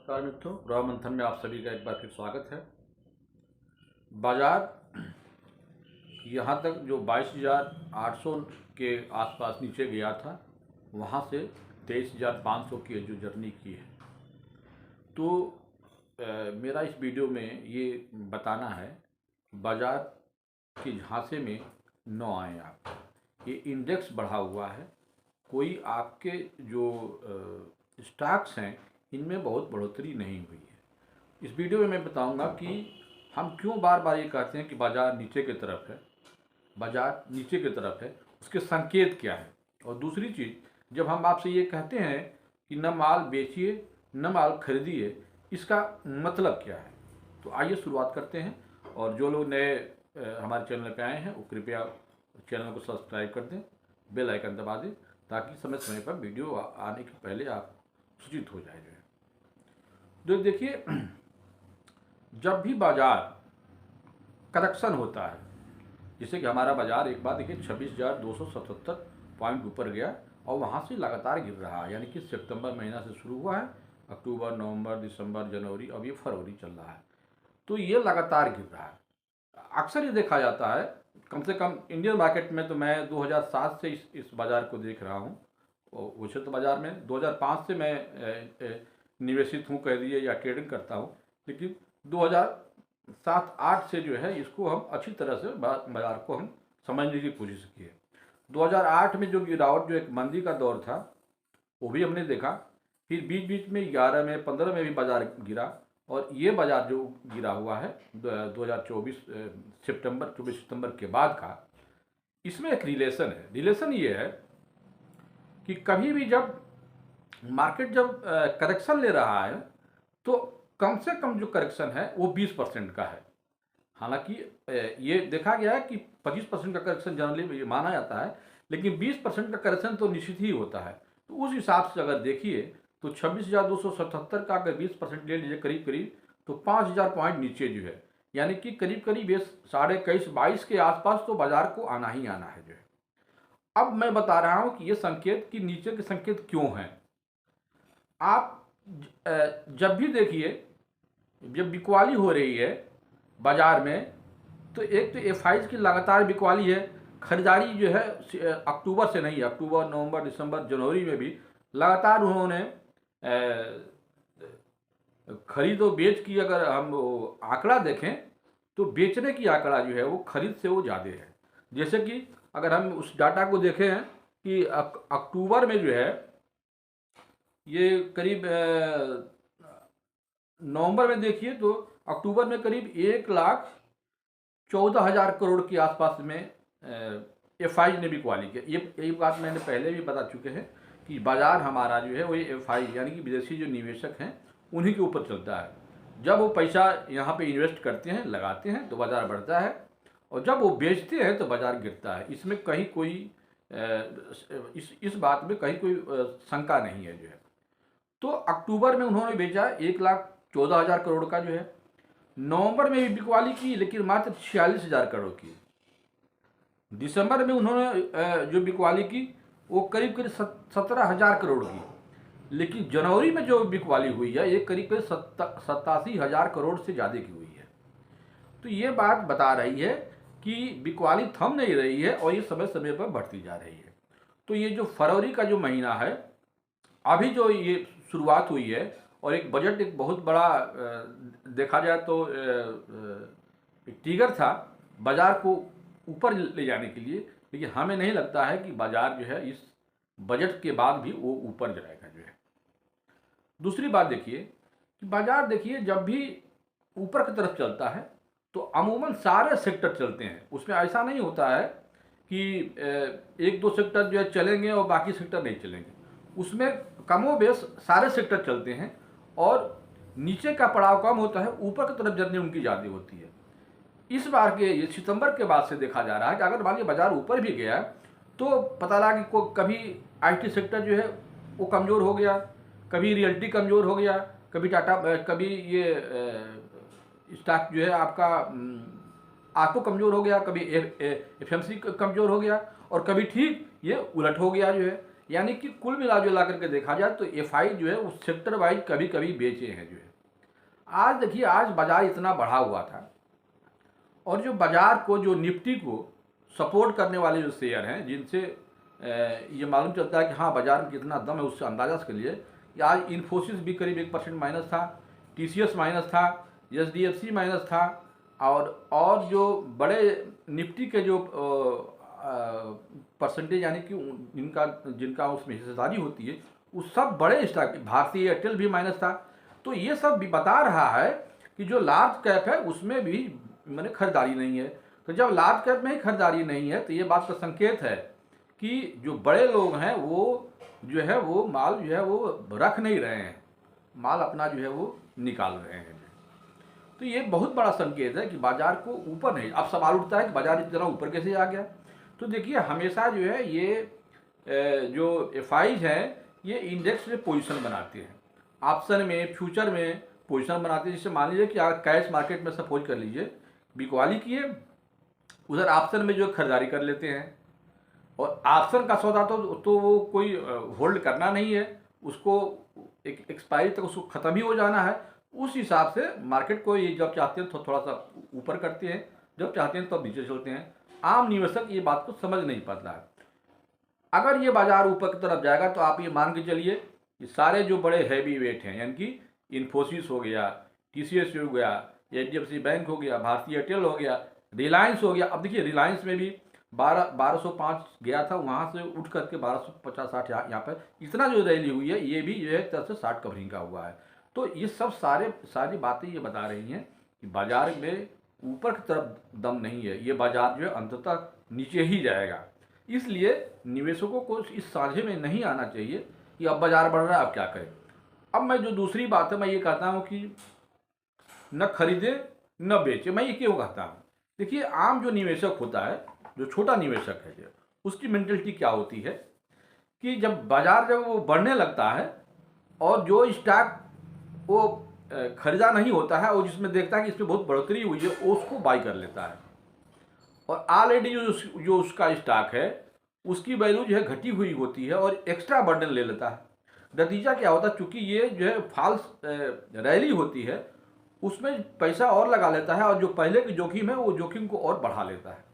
नमस्कार मित्रों, ग्रह मंथन में आप सभी का एक बार फिर स्वागत है। बाजार यहाँ तक जो 22,800 के आसपास नीचे गया था, वहाँ से 23,500 की जो जर्नी की है। तो मेरा इस वीडियो में ये बताना है कि बाजार के झांसे में न आए आप। ये इंडेक्स बढ़ा हुआ है, कोई आपके जो स्टॉक्स हैं इनमें बहुत बढ़ोतरी नहीं हुई है। इस वीडियो में मैं बताऊंगा कि हम क्यों बार बार ये कहते हैं कि बाज़ार नीचे की तरफ है, बाज़ार नीचे की तरफ है, उसके संकेत क्या है। और दूसरी चीज़, जब हम आपसे ये कहते हैं कि न माल बेचिए न माल खरीदिए, इसका मतलब क्या है। तो आइए शुरुआत करते हैं। और जो लोग नए हमारे चैनल पे आए हैं वो कृपया चैनल को सब्सक्राइब कर दें, बेल आइकन दबा दें, ताकि समय समय पर वीडियो आने के पहले आप सूचित हो जाए। जो देखिए, जब भी बाजार करेक्शन होता है, जैसे कि हमारा बाजार एक बार देखिए 26,277 पॉइंट ऊपर गया और वहाँ से लगातार गिर रहा है। यानी कि सितंबर महीना से शुरू हुआ है, अक्टूबर, नवंबर, दिसंबर, जनवरी, अब ये फरवरी चल रहा है। तो ये लगातार गिर रहा है। अक्सर ये देखा जाता है, कम से कम इंडियन मार्केट में तो मैं 2007 से इस बाज़ार को देख रहा हूँ। वैसे तो बाज़ार में 2005 से मैं निवेशित हूँ कह दिए, या ट्रेडिंग करता हूँ, लेकिन 2007-8 से जो है इसको हम अच्छी तरह से बाज़ार को हम समझने की कोशिश की है। 2008 में जो गिरावट, जो एक मंदी का दौर था, वो भी हमने देखा। फिर बीच बीच में 11 में, 15 में भी बाज़ार गिरा, और ये बाज़ार जो गिरा हुआ है 2024 सितंबर 24 सितंबर के बाद का, इसमें एक रिलेशन है। रिलेशन ये है कि कभी भी जब मार्केट जब करेक्शन ले रहा है तो कम से कम जो करेक्शन है वो 20% का है। हालांकि ये देखा गया है कि 25% का करेक्शन जनरली माना जाता है, लेकिन 20% का करेक्शन तो निश्चित ही होता है। तो उस हिसाब से अगर देखिए तो 26,277 का अगर 20% ले लीजिए करीब करीब, तो 5,000 पॉइंट नीचे जो है, यानी कि करीब करीब ये 21,500-22 के आसपास तो बाजार को आना ही आना है जो है। अब मैं बता रहा हूं कि ये संकेत कि नीचे के संकेत क्यों हैं। आप जब भी देखिए, जब बिकवाली हो रही है बाजार में, तो एक तो एफआईज की लगातार बिकवाली है। खरीदारी जो है अक्टूबर से नहीं, अक्टूबर, नवंबर, दिसंबर, जनवरी में भी लगातार उन्होंने खरीद और बेच की अगर हम आंकड़ा देखें तो बेचने की आंकड़ा जो है वो खरीद से वो ज़्यादा है। जैसे कि अगर हम उस डाटा को देखें कि अक्टूबर में जो है ये करीब, नवंबर में देखिए तो अक्टूबर में करीब 1,14,000 करोड़ के आसपास में एफआई ने बिकवाली किया। यही बात मैंने पहले भी बता चुके हैं कि बाजार हमारा जो है वो एफआई यानी कि विदेशी जो निवेशक हैं उन्हीं के ऊपर चलता है। जब वो पैसा यहाँ पे इन्वेस्ट करते हैं, लगाते हैं, तो बाज़ार बढ़ता है, और जब वो बेचते हैं तो बाज़ार गिरता है। इसमें कहीं कोई इस बात में कहीं कोई शंका नहीं है जो है। तो अक्टूबर में उन्होंने बेचा 1,14,000 करोड़ का जो है। नवंबर में भी बिकवाली की, लेकिन मात्र 46,000 करोड़ की। दिसंबर में उन्होंने जो बिकवाली की वो करीब करीब 17,000 करोड़ की। लेकिन जनवरी में जो बिकवाली हुई है ये करीब करीब 87,000 करोड़ से ज़्यादा की हुई है। तो ये बात बता रही है कि बिकवाली थम नहीं रही है और ये समय समय पर बढ़ती जा रही है। तो ये जो फरवरी का जो महीना है, अभी जो ये शुरुआत हुई है, और एक बजट एक बहुत बड़ा देखा जाए तो ट्रिगर था बाजार को ऊपर ले जाने के लिए, लेकिन हमें नहीं लगता है कि बाजार जो है इस बजट के बाद भी वो ऊपर जाएगा जो है। दूसरी बात देखिए कि बाजार देखिए जब भी ऊपर की तरफ चलता है तो अमूमन सारे सेक्टर चलते हैं। उसमें ऐसा नहीं होता है कि एक दो सेक्टर जो है चलेंगे और बाकी सेक्टर नहीं चलेंगे। उसमें कमोबेश सारे सेक्टर चलते हैं, और नीचे का पड़ाव कम होता है, ऊपर की तरफ जर्नी उनकी ज़्यादा होती है। इस बार के ये सितंबर के बाद से देखा जा रहा है कि अगर मान लीजिए बाजार ऊपर भी गया तो पता लगा कि कभी आईटी सेक्टर जो है वो कमज़ोर हो गया, कभी रियल्टी कमज़ोर हो गया, कभी टाटा, कभी ये स्टॉक जो है आपका आपको कमज़ोर हो गया, कभी एफएमसी कमज़ोर हो गया, और कभी ठीक ये उलट हो गया जो है। यानी कि कुल मिला जुला करके देखा जाए तो एफआई जो है उस सेक्टर वाइज कभी कभी बेचे हैं जो है। आज देखिए, आज बाजार इतना बढ़ा हुआ था और जो बाजार को, जो निफ्टी को सपोर्ट करने वाले जो शेयर हैं, जिनसे ये मालूम चलता है कि हाँ बाजार में कितना दम है, उससे अंदाजा के लिए कि आज इन्फोसिस भी करीब 1% माइनस था, टीसीएस माइनस था, एचडीएफसी माइनस था, और जो बड़े निफ्टी के जो परसेंटेज यानी कि जिनका उसमें हिस्सेदारी होती है, उस सब बड़े स्टॉक, भारतीय एयरटेल भी माइनस था। तो ये सब भी बता रहा है कि जो लार्ज कैप है उसमें भी मैंने खरीदारी नहीं है। तो जब लार्ज कैप में ही खरीदारी नहीं है तो ये बात का संकेत है कि जो बड़े लोग हैं वो जो है वो माल जो है वो रख नहीं रहे हैं, माल अपना जो है वो निकाल रहे हैं। तो ये बहुत बड़ा संकेत है कि बाजार को ऊपर नहीं। अब सवाल उठता है कि बाजार इतना ऊपर कैसे आ गया। तो देखिए, हमेशा जो है ये जो एफआईज हैं ये इंडेक्स में पोजीशन बनाते हैं, ऑप्शन में, फ्यूचर में पोजीशन बनाते हैं। जैसे मान लीजिए कि आप कैश मार्केट में सपोज कर लीजिए बिकवाली किए, उधर ऑप्शन में जो खरीदारी कर लेते हैं, और ऑप्शन का सौदा तो वो कोई होल्ड करना नहीं है, उसको एक एक्सपायरी तक उसको ख़त्म ही हो जाना है। उस हिसाब से मार्केट को ये जब चाहते हैं तो थोड़ा सा ऊपर करते हैं, जब चाहते हैं तब तो नीचे चलते हैं। आम निवेशक ये बात को समझ नहीं पाता है। अगर ये बाजार ऊपर की तरफ जाएगा तो आप ये मान के चलिए कि सारे जो बड़े हैवी वेट हैं, यानी कि इन्फोसिस हो गया, टीसीएस हो गया, एचडीएफसी बैंक हो गया, भारतीय एयरटेल हो गया, रिलायंस हो गया। अब देखिए, रिलायंस में भी 1205 गया था, वहाँ से उठ करके 1250-60 यहाँ पर इतना जो रैली हुई है, ये भी जो है एक तरह से 60 कवरिंग का हुआ है। तो ये सब सारी बातें ये बता रही हैं कि बाजार में ऊपर की तरफ दम नहीं है, ये बाजार जो है अंततः नीचे ही जाएगा। इसलिए निवेशकों को इस साझे में नहीं आना चाहिए कि अब बाजार बढ़ रहा है अब क्या करें। अब मैं जो दूसरी बात है मैं ये कहता हूँ कि न खरीदे न बेचे। मैं ये क्यों कहता हूँ, देखिए आम जो निवेशक होता है, जो छोटा निवेशक है, उसकी मेंटलिटी क्या होती है कि जब बाजार जब वो बढ़ने लगता है और जो स्टॉक वो खरीदा नहीं होता है और जिसमें देखता है कि इसमें बहुत बढ़ोतरी हुई है, उसको बाई कर लेता है। और ऑलरेडी जो उसका स्टॉक है उसकी वैल्यू जो है घटी हुई होती है और एक्स्ट्रा बर्डन ले लेता है। नतीजा क्या होता है, चूंकि ये जो है फॉल्स रैली होती है, उसमें पैसा और लगा लेता है और जो पहले की जोखिम है वो जोखिम को और बढ़ा लेता है।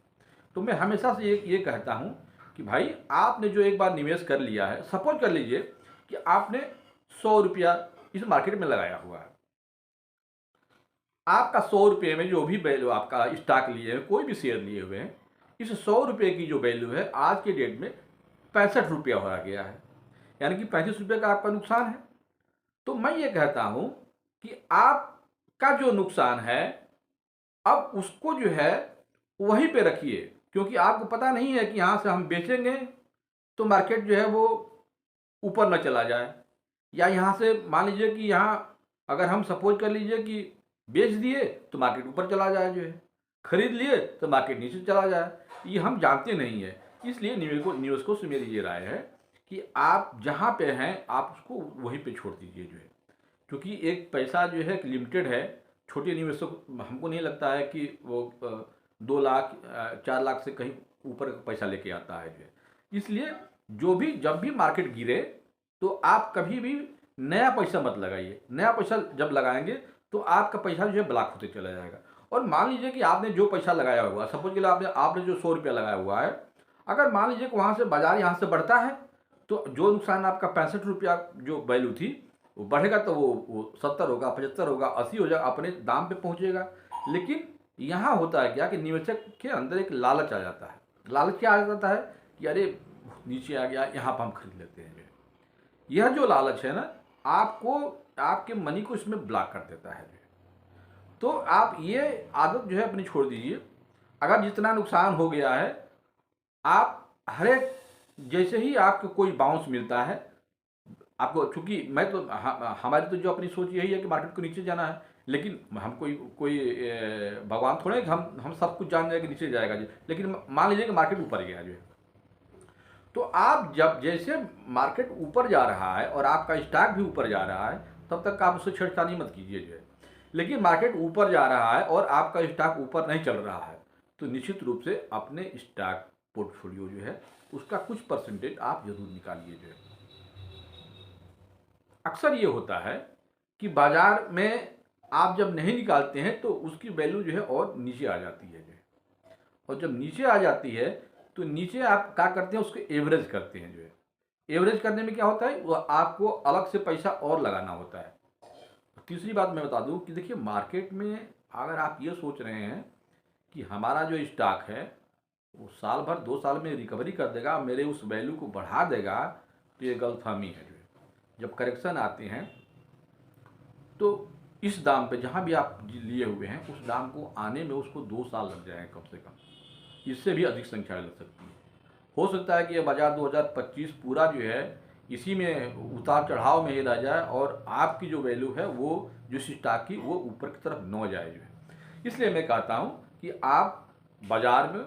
तो मैं हमेशा से ये कहता हूँ कि भाई आपने जो एक बार निवेश कर लिया है, सपोज कर लीजिए कि आपने 100 रुपया इस मार्केट में लगाया हुआ है, आपका 100 रुपये में जो भी वैल्यू आपका स्टॉक लिए हैं, कोई भी शेयर लिए हुए हैं, इस 100 रुपये की जो वैल्यू है आज के डेट में 65 रुपया हो गया है, यानी कि 35 रुपये का आपका नुकसान है। तो मैं ये कहता हूँ कि आपका जो नुकसान है अब उसको जो है वहीं पे रखिए, क्योंकि आपको पता नहीं है कि यहाँ से हम बेचेंगे तो मार्केट जो है वो ऊपर न चला जाए, या यहाँ से मान लीजिए कि यहाँ अगर हम सपोज कर लीजिए कि बेच दिए तो मार्केट ऊपर चला जाए, जो है खरीद लिए तो मार्केट नीचे चला जाए, ये हम जानते नहीं है। इसलिए निवेशकों से मेरी ये राय है कि आप जहाँ पे हैं आप उसको वहीं पे छोड़ दीजिए, जो है क्योंकि एक पैसा जो है लिमिटेड है। छोटे निवेशक, हमको नहीं लगता है कि वो 2 लाख 4 लाख से कहीं ऊपर पैसा लेके आता है, जो है इसलिए जब भी मार्केट गिरे तो आप कभी भी नया पैसा मत लगाइए। नया पैसा जब लगाएंगे तो आपका पैसा जो है ब्लॉक होते चला जाएगा। और मान लीजिए कि आपने जो पैसा लगाया हुआ, सपोज के लिए आपने जो 100 रुपया लगाया हुआ है, अगर मान लीजिए कि वहाँ से बाजार यहाँ से बढ़ता है तो जो नुकसान आपका 65 रुपया जो वैल्यू थी वो बढ़ेगा, तो वो 70 होगा, 75 होगा, 80 हो जाएगा, अपने दाम पे पहुँचेगा। लेकिन यहाँ होता है क्या कि निवेशक के अंदर एक लालच आ जाता है। लालच क्या आ जाता है कि अरे नीचे आ गया, यहाँ पर हम खरीद लेते हैं। यह जो लालच है ना, आपको आपके मनी को इसमें ब्लॉक कर देता है। तो आप ये आदत जो है अपनी छोड़ दीजिए। अगर जितना नुकसान हो गया है, आप हर एक जैसे ही आपको कोई बाउंस मिलता है, आपको, चूंकि मैं तो हमारी तो जो अपनी सोच यही है कि मार्केट को नीचे जाना है, लेकिन हम कोई भगवान थोड़े कि हम सब कुछ जान जाए कि नीचे जाएगा जी। लेकिन मान लीजिए कि मार्केट ऊपर गया जो है, तो आप जब जैसे मार्केट ऊपर जा रहा है और आपका स्टॉक भी ऊपर जा रहा है, तब तक आप उससे छेड़छाड़ी मत कीजिए, जो है। लेकिन मार्केट ऊपर जा रहा है और आपका स्टॉक ऊपर नहीं चल रहा है, तो निश्चित रूप से अपने स्टॉक पोर्टफोलियो जो है उसका कुछ परसेंटेज आप जरूर निकालिए जो है। अक्सर ये होता है कि बाजार में आप जब नहीं निकालते हैं तो उसकी वैल्यू जो है और नीचे आ जाती है जो है। और जब नीचे आ जाती है तो नीचे आप क्या करते हैं, उसको एवरेज करते हैं जो है। एवरेज करने में क्या होता है, वो आपको अलग से पैसा और लगाना होता है। तीसरी बात मैं बता दूं कि देखिए, मार्केट में अगर आप ये सोच रहे हैं कि हमारा जो स्टॉक है वो साल भर 2 साल में रिकवरी कर देगा, मेरे उस वैल्यू को बढ़ा देगा, तो ये गलतफहमी है जो है। जब करेक्शन आते हैं तो इस दाम पे जहाँ भी आप लिए हुए हैं उस दाम को आने में उसको 2 साल लग जाएंगे कम से कम, इससे भी अधिक संख्या लग सकती है। हो सकता है कि यह बाजार 2025 पूरा जो है इसी में उतार चढ़ाव में ही रह जाए और आपकी जो वैल्यू है वो जो स्टॉक की वो ऊपर की तरफ न जाए जो है। इसलिए मैं कहता हूँ कि आप बाजार में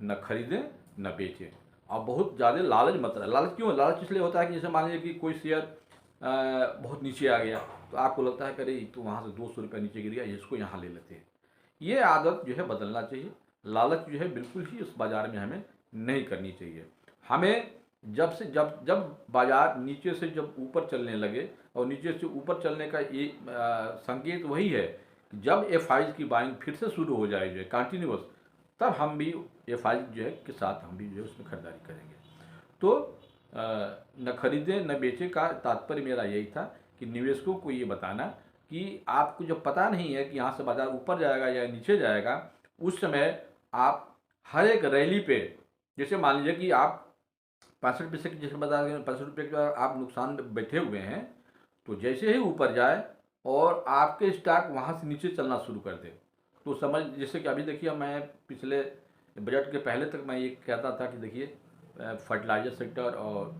न खरीदें न बेचें, और बहुत ज़्यादा लालच मत रहे। लालच क्यों? लालच इसलिए होता है कि जैसे मान लीजिए कि कोई शेयर बहुत नीचे आ गया तो आपको लगता है कि अरे तो वहाँ से 200 रुपये नीचे गिर गया, इसको यहाँ ले लेते हैं। ये आदत जो है बदलना चाहिए। लालच जो है बिल्कुल ही इस बाज़ार में हमें नहीं करनी चाहिए। हमें जब बाज़ार नीचे से जब ऊपर चलने लगे, और नीचे से ऊपर चलने का ये संकेत वही है कि जब एफआई की बाइंग फिर से शुरू हो जाए जो है कंटिन्यूस, तब हम भी एफआई जो है के साथ हम भी जो है उसमें खरीदारी करेंगे। तो न खरीदें न बेचें का तात्पर्य मेरा यही था कि निवेशकों को ये बताना कि आपको जब पता नहीं है कि यहाँ से बाजार ऊपर जाएगा या नीचे जाएगा, उस समय आप हर एक रैली पे, जैसे मान लीजिए कि आप 65 पैसे की, जैसे बता दें 65 रुपये का आप नुकसान में बैठे हुए हैं, तो जैसे ही ऊपर जाए और आपके स्टॉक वहाँ से नीचे चलना शुरू कर दे, तो समझ, जैसे कि अभी देखिए, मैं पिछले बजट के पहले तक मैं ये कहता था कि देखिए फर्टिलाइजर सेक्टर और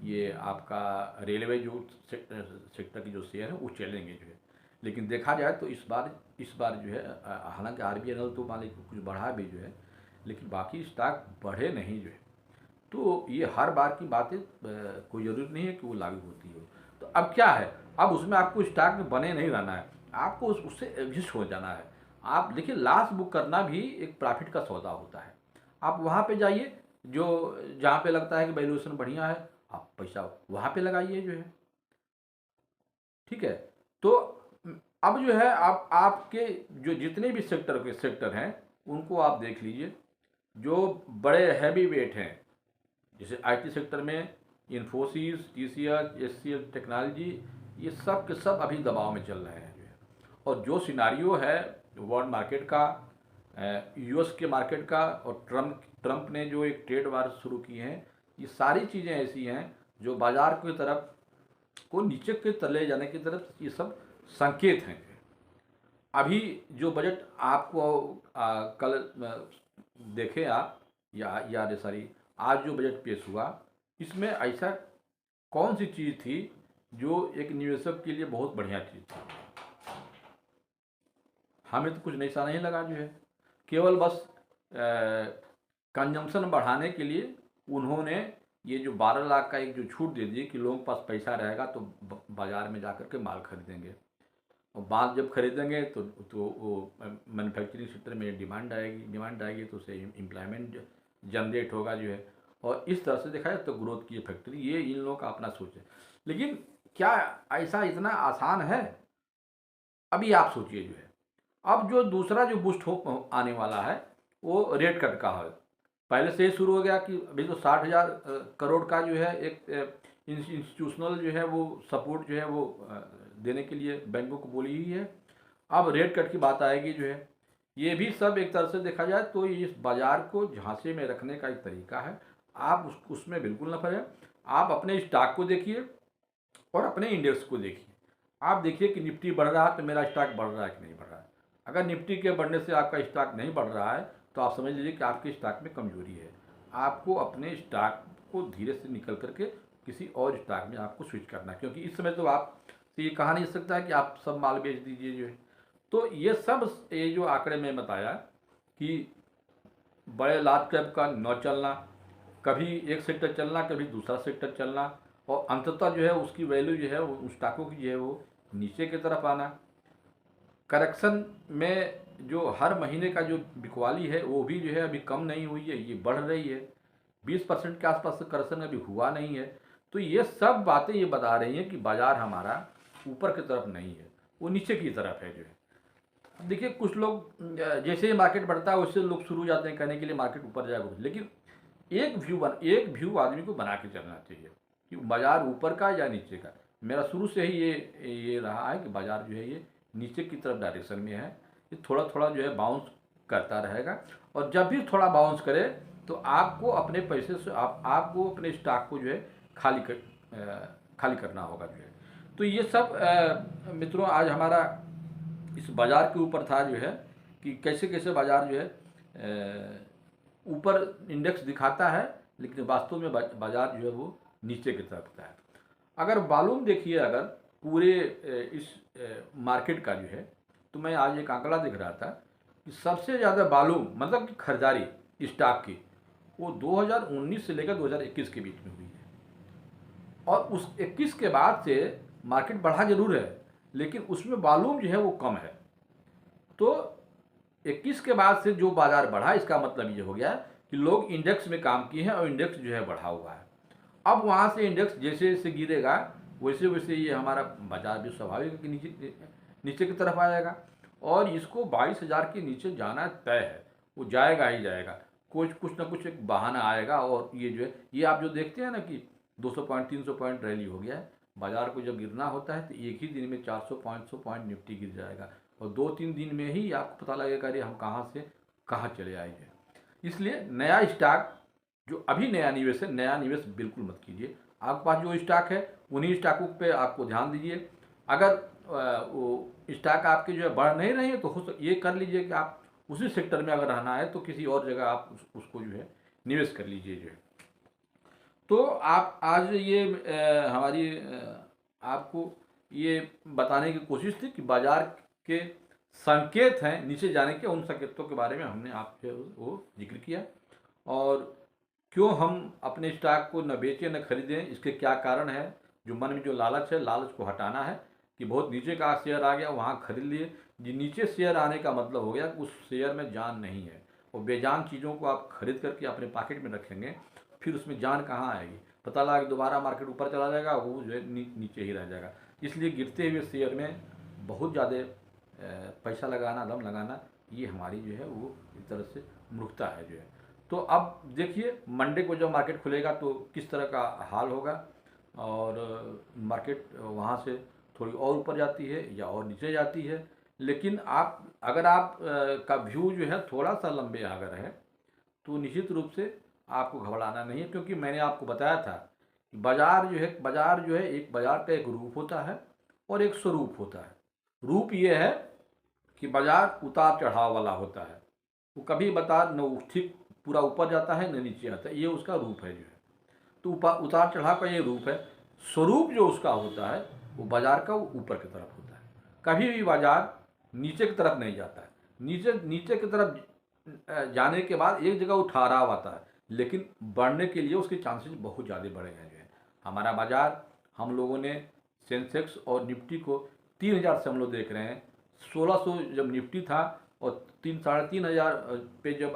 ये आपका रेलवे जो सेक्टर की जो शेयर है वो चलेंगे जो है। लेकिन देखा जाए तो इस बार जो है हालांकि आरबीआई तो मान लीजिए कुछ बढ़ा भी जो है, लेकिन बाकी स्टॉक बढ़े नहीं जो है। तो ये हर बार की बातें कोई ज़रूरी नहीं है कि वो लागू होती हो। तो अब क्या है, अब उसमें आपको स्टॉक में बने नहीं रहना है, आपको उससे एग्जिस्ट हो जाना है। आप देखिए, लॉस बुक करना भी एक प्रॉफिट का सौदा होता है। आप वहाँ पे जाइए जो जहाँ पे लगता है कि वैल्यूएशन बढ़िया है, आप पैसा वहाँ पे लगाइए जो है। ठीक है। तो अब जो है आप आपके जो जितने भी सेक्टर हैं उनको आप देख लीजिए। जो बड़े हैवी वेट हैं, जैसे आईटी सेक्टर में इन्फोसिस, टीसीएस, एचसीएल टेक्नोलॉजी, ये सब के सब अभी दबाव में चल रहे हैं जो है। और जो सिनारियो है वर्ल्ड मार्केट का, यूएस के मार्केट का, और ट्रम्प ने जो एक ट्रेड वार शुरू की हैं, ये सारी चीज़ें ऐसी हैं जो बाजार की तरफ को नीचे के तले जाने की तरफ ये सब संकेत हैं। अभी जो बजट आपको कल देखे आप, या सॉरी आज जो बजट पेश हुआ, इसमें ऐसा कौन सी चीज़ थी जो एक निवेशक के लिए बहुत बढ़िया चीज़ थी? हमें तो कुछ नैसा नहीं लगा जो है। केवल बस कंजम्पशन बढ़ाने के लिए उन्होंने ये जो 12 लाख का एक जो छूट दे दी कि लोगों के पास पैसा रहेगा तो बाज़ार में जाकर के माल खरीदेंगे, और माल जब खरीदेंगे तो वो मैन्युफैक्चरिंग सेक्टर में डिमांड आएगी तो उससे एम्प्लॉयमेंट जनरेट होगा जो है। और इस तरह से देखा जाए तो ग्रोथ की फैक्ट्री, ये इन लोगों का अपना सोच है। लेकिन क्या ऐसा इतना आसान है? अभी आप सोचिए जो है। अब जो दूसरा जो बूस्ट हो आने वाला है वो रेट कट का है। पहले से ही शुरू हो गया कि अभी तो 60,000 करोड़ का जो है एक इंस्टीट्यूशनल जो है वो सपोर्ट जो है वो देने के लिए बैंकों को बोली ही है। अब रेट कट की बात आएगी जो है। ये भी सब एक तरह से देखा जाए तो इस बाज़ार को झांसे में रखने का एक तरीका है। आप उसमें बिल्कुल न फंसें। आप अपने स्टॉक को देखिए और अपने इंडेक्स को देखिए। आप देखिए कि निफ्टी बढ़ रहा है तो मेरा स्टॉक बढ़ रहा है कि नहीं बढ़ रहा है। अगर निफ्टी के बढ़ने से आपका स्टॉक नहीं बढ़ रहा है तो आप समझ लीजिए कि आपके स्टॉक में कमजोरी है। आपको अपने स्टॉक को धीरे से निकल करके किसी और स्टॉक में आपको स्विच करना है, क्योंकि इस समय तो आप तो ये कहा नहीं सकता है कि आप सब माल बेच दीजिए जो है। तो ये जो आंकड़े में बताया कि बड़े लार्ज कैप का न चलना, कभी एक सेक्टर चलना कभी दूसरा सेक्टर चलना, और अंततः जो है उसकी वैल्यू जो है उस स्टॉकों की जो है वो नीचे की तरफ आना। करेक्शन में जो हर महीने का जो बिकवाली है वो भी जो है अभी कम नहीं हुई है, ये बढ़ रही है। 20% के आसपास करेक्शन अभी हुआ नहीं है। तो ये सब बातें ये बता रही हैं कि बाज़ार हमारा ऊपर की तरफ नहीं है, वो नीचे की तरफ है जो है। अब देखिए कुछ लोग जैसे ही मार्केट बढ़ता है उससे लोग शुरू हो जाते हैं कहने के लिए मार्केट ऊपर जाएगा, लेकिन एक व्यू आदमी को बना के चलना चाहिए कि बाज़ार ऊपर का या नीचे का। मेरा शुरू से ही ये रहा है कि बाज़ार जो है ये नीचे की तरफ डायरेक्शन में है, ये थोड़ा थोड़ा जो है बाउंस करता रहेगा, और जब भी थोड़ा बाउंस करे तो आपको अपने पैसे से आपको अपने स्टॉक को जो है खाली करना होगा जो है। तो ये सब मित्रों आज हमारा इस बाज़ार के ऊपर था जो है कि कैसे कैसे बाज़ार जो है ऊपर इंडेक्स दिखाता है, लेकिन वास्तव में बाज़ार जो है वो नीचे की तरफ का है। अगर वॉल्यूम देखिए अगर पूरे इस मार्केट का जो है, तो मैं आज एक आंकड़ा देख रहा था कि सबसे ज़्यादा वॉल्यूम मतलब कि खरीदारी स्टॉक की वो 2019 से लेकर 2021 के बीच में हुई है, और उस 21 के बाद से मार्केट बढ़ा जरूर है, लेकिन उसमें वॉल्यूम जो है वो कम है। तो 21 के बाद से जो बाजार बढ़ा, इसका मतलब ये हो गया कि लोग इंडेक्स में काम किए हैं और इंडेक्स जो है बढ़ा हुआ है। अब वहाँ से इंडेक्स जैसे जैसे गिरेगा वैसे वैसे ये हमारा बाजार भी स्वाभाविक है कि नीचे की तरफ आएगा, और इसको 22,000 के नीचे जाना तय है, वो जाएगा ही जाएगा। कुछ ना कुछ एक बहाना आएगा, और ये जो है ये आप जो देखते हैं ना कि 200 पॉइंट 300 पॉइंट रैली हो गया है, बाजार को जब गिरना होता है तो एक ही दिन में 400 500 पॉइंट निफ्टी गिर जाएगा, और 2-3 दिन में ही आपको पता लगेगा अरे हम कहाँ से कहाँ चले आए हैं। इसलिए नया स्टॉक जो अभी नया निवेश बिल्कुल मत कीजिए। आपके पास जो स्टॉक है उन्हीं स्टॉकों पे आपको ध्यान दीजिए। अगर वो स्टॉक आपके जो है बढ़ नहीं रहे हैं तो ये कर लीजिए कि आप उसी सेक्टर में अगर रहना है तो किसी और जगह आप उसको जो है निवेश कर लीजिए जो है। तो आप आज ये हमारी आपको ये बताने की कोशिश थी कि बाजार के संकेत हैं नीचे जाने के, उन संकेतों के बारे में हमने आपसे वो जिक्र किया, और क्यों हम अपने स्टॉक को न बेचें न खरीदें, इसके क्या कारण है। जो मन में जो लालच है, लालच को हटाना है कि बहुत नीचे का शेयर आ गया वहाँ खरीद लिए। जी नीचे शेयर आने का मतलब हो गया कि उस शेयर में जान नहीं है, और बेजान चीज़ों को आप खरीद करके अपने पॉकेट में रखेंगे, फिर उसमें जान कहाँ आएगी। पता लगा कि दोबारा मार्केट ऊपर चला जाएगा, वो जो है नीचे ही रह जाएगा। इसलिए गिरते हुए शेयर में बहुत ज़्यादा पैसा लगाना, दम लगाना, ये हमारी जो है वो एक तरह से मूर्खता है जो है। तो अब देखिए मंडे को जब मार्केट खुलेगा तो किस तरह का हाल होगा, और मार्केट वहाँ से थोड़ी और ऊपर जाती है या और नीचे जाती है। लेकिन अगर आप का व्यू जो है थोड़ा सा लंबे अगर है तो निश्चित रूप से आपको घबराना नहीं है, क्योंकि मैंने आपको बताया था कि बाजार जो है एक बाजार का एक रूप होता है और एक स्वरूप होता है। रूप ये है कि बाजार उतार चढ़ाव वाला होता है, वो कभी बाजार न ठीक पूरा ऊपर जाता है न नीचे आता है, ये उसका रूप है जो है। तो उतार चढ़ाव का ये रूप है। स्वरूप जो उसका होता है वो बाजार का ऊपर की तरफ होता है। कभी भी बाजार नीचे की तरफ नहीं जाता है। नीचे की तरफ जाने के बाद एक जगह उठाराव आता है, लेकिन बढ़ने के लिए उसके चांसेस बहुत ज़्यादा बढ़े हैं जो है। हमारा बाजार, हम लोगों ने सेंसेक्स और निफ्टी को 3,000 से हम लोग देख रहे हैं। 1600 जब निफ्टी था और 3-3,500 पे जब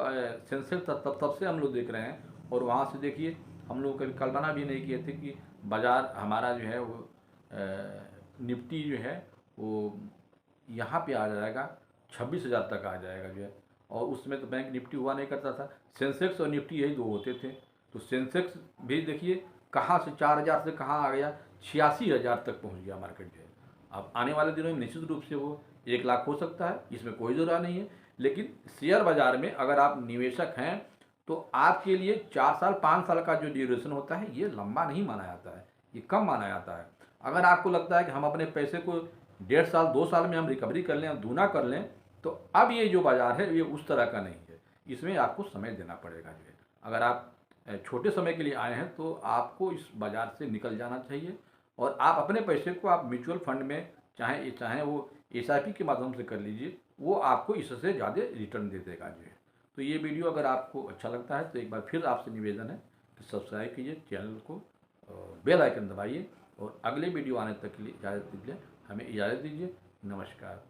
सेंसेक्स था तब से हम लोग देख रहे हैं, और वहाँ से देखिए हम लोग कभी कल्पना भी नहीं किए थे कि बाज़ार हमारा जो है वो निफ्टी जो है वो यहाँ पे आ जाएगा, 26,000 तक आ जाएगा जो है। और उसमें तो बैंक निफ्टी हुआ नहीं करता था, सेंसेक्स और निफ्टी यही दो होते थे। तो सेंसेक्स भी देखिए कहाँ से 4,000 से कहाँ आ गया, 86,000 तक पहुँच गया मार्केट जो है। अब आने वाले दिनों में निश्चित रूप से वो 1 लाख हो सकता है, इसमें कोई ज़रूरत नहीं है। लेकिन शेयर बाज़ार में अगर आप निवेशक हैं तो आपके लिए 4 साल 5 साल का जो ड्यूरेशन होता है ये लंबा नहीं माना जाता है, ये कम माना जाता है। अगर आपको लगता है कि हम अपने पैसे को 1.5 साल 2 साल में हम रिकवरी कर लें, दूना कर लें, तो अब ये जो बाज़ार है ये उस तरह का नहीं है, इसमें आपको समय देना पड़ेगा जो है। अगर आप छोटे समय के लिए आए हैं तो आपको इस बाज़ार से निकल जाना चाहिए, और आप अपने पैसे को आप म्यूचुअल फंड में चाहे वो SIP के माध्यम से कर लीजिए, वो आपको इससे ज़्यादा रिटर्न दे देगा जो है। तो ये वीडियो अगर आपको अच्छा लगता है तो एक बार फिर आपसे निवेदन है कि सब्सक्राइब कीजिए चैनल को, बेल आइकन दबाइए, और अगले वीडियो आने तक के लिए इजाज़त दीजिए, हमें इजाज़त दीजिए। नमस्कार।